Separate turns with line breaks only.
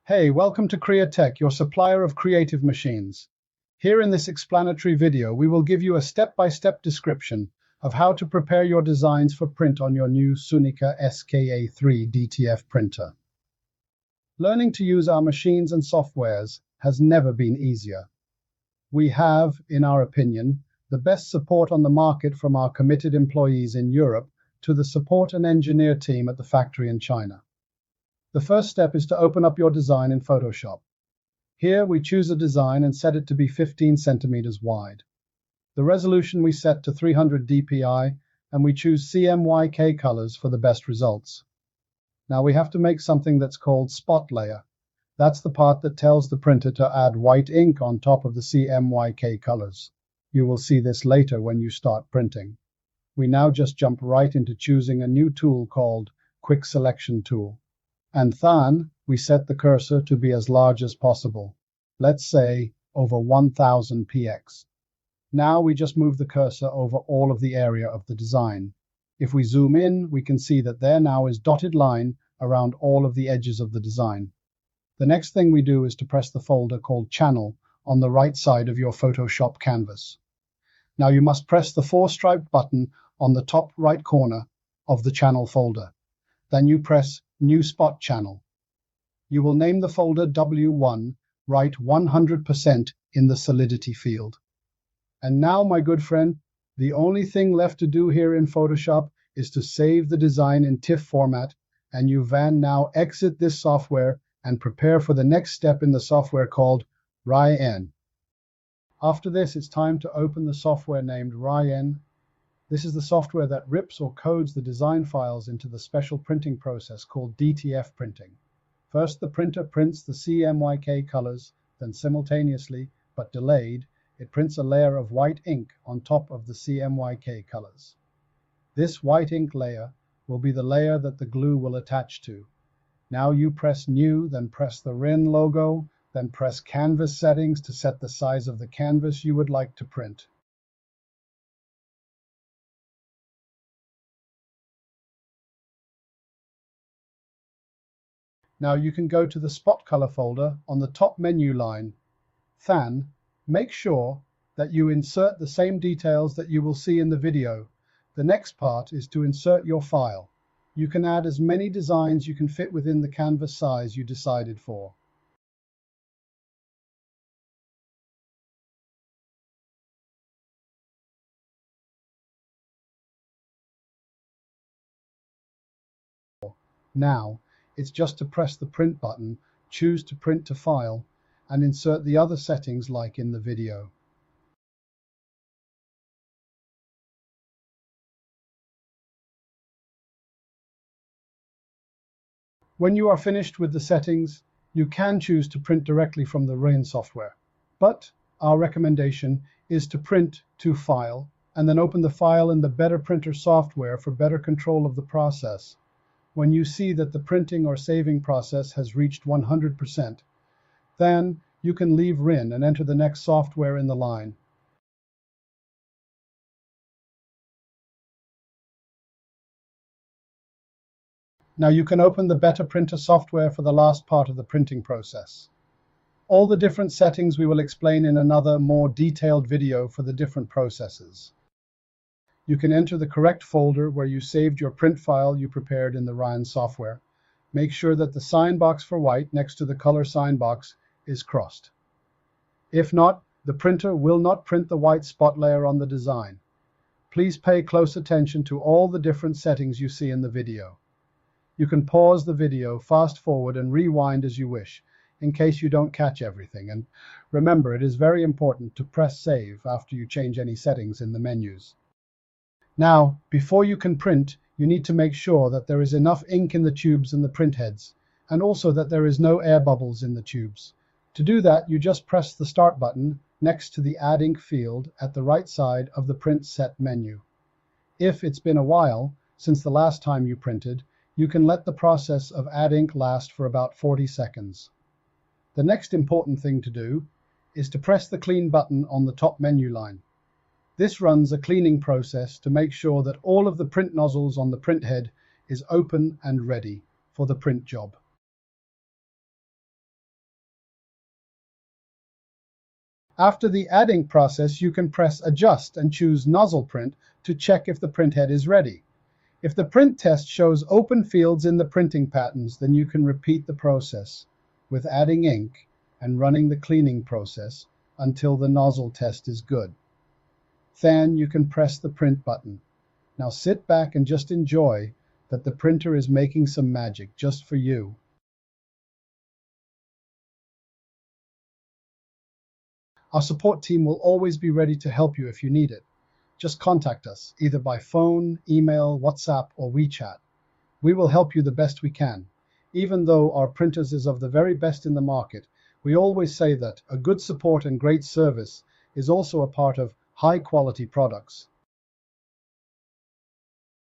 Hey, welcome to Korea Tech, your supplier of creative machines. Here in this explanatory video, we will give you a step-by-step description of how to prepare your designs for print on your new Sunica SKA3 DTF printer. Learning to use our machines and softwares has never been easier. We have, in our opinion, the best support on the market from our committed employees in Europe to the support and engineer team at the factory in China. The first step is to open up your design in Photoshop. Here we choose a design and set it to be 15 centimeters wide. The resolution we set to 300 dpi and we choose CMYK colors for the best results. Now we have to make something that's called spot layer. That's the part that tells the printer to add white ink on top of the CMYK colors. You will see this later when you start printing. We now just jump right into choosing a new tool called Quick Selection Tool. And then we set the cursor to be as large as possible. Let's say over 1000 px. Now we just move the cursor over all of the area of the design. If we zoom in, we can see that there now is dotted line around all of the edges of the design. The next thing we do is to press the folder called Channel on the right side of your Photoshop canvas. Now you must press the 4-striped button on the top right corner of the Channel folder. Then you press New Spot Channel. You will name the folder W1, write 100% in the solidity field. And now, my good friend, the only thing left to do here in Photoshop is to save the design in TIFF format, and you can now exit this software and prepare for the next step in the software called RIN. After this, it's time to open the software named RIN. This is the software that rips or codes the design files into the special printing process called DTF printing. First, the printer prints the CMYK colors, then simultaneously, but delayed, it prints a layer of white ink on top of the CMYK colors. This white ink layer will be the layer that the glue will attach to. Now you press New, then press the RIN logo, then press Canvas Settings to set the size of the canvas you would like to print. Now you can go to the spot color folder on the top menu line. Then, make sure that you insert the same details that you will see in the video. The next part is to insert your file. You can add as many designs you can fit within the canvas size you decided for. Now, it's just to press the print button, choose to print to file, and insert the other settings like in the video. When you are finished with the settings, you can choose to print directly from the RIN software. But our recommendation is to print to file, and then open the file in the Better Printer software for better control of the process. When you see that the printing or saving process has reached 100%, then you can leave RIN and enter the next software in the line. Now you can open the Better Printer software for the last part of the printing process. All the different settings we will explain in another, more detailed video for the different processes. You can enter the correct folder where you saved your print file you prepared in the RIN software. Make sure that the sign box for white next to the color sign box is crossed. If not, the printer will not print the white spot layer on the design. Please pay close attention to all the different settings you see in the video. You can pause the video, fast forward, and rewind as you wish, in case you don't catch everything. And remember, it is very important to press save after you change any settings in the menus. Now, before you can print, you need to make sure that there is enough ink in the tubes and the print heads, and also that there is no air bubbles in the tubes. To do that, you just press the Start button next to the Add Ink field at the right side of the Print Set menu. If it's been a while since the last time you printed, you can let the process of Add Ink last for about 40 seconds. The next important thing to do is to press the Clean button on the top menu line. This runs a cleaning process to make sure that all of the print nozzles on the print head is open and ready for the print job. After the adding process, you can press Adjust and choose Nozzle Print to check if the printhead is ready. If the print test shows open fields in the printing patterns, then you can repeat the process with adding ink and running the cleaning process until the nozzle test is good. Then you can press the print button. Now sit back and just enjoy that the printer is making some magic just for you. Our support team will always be ready to help you if you need it. Just contact us, either by phone, email, WhatsApp, or WeChat. We will help you the best we can. Even though our printers is of the very best in the market, we always say that a good support and great service is also a part of high quality products.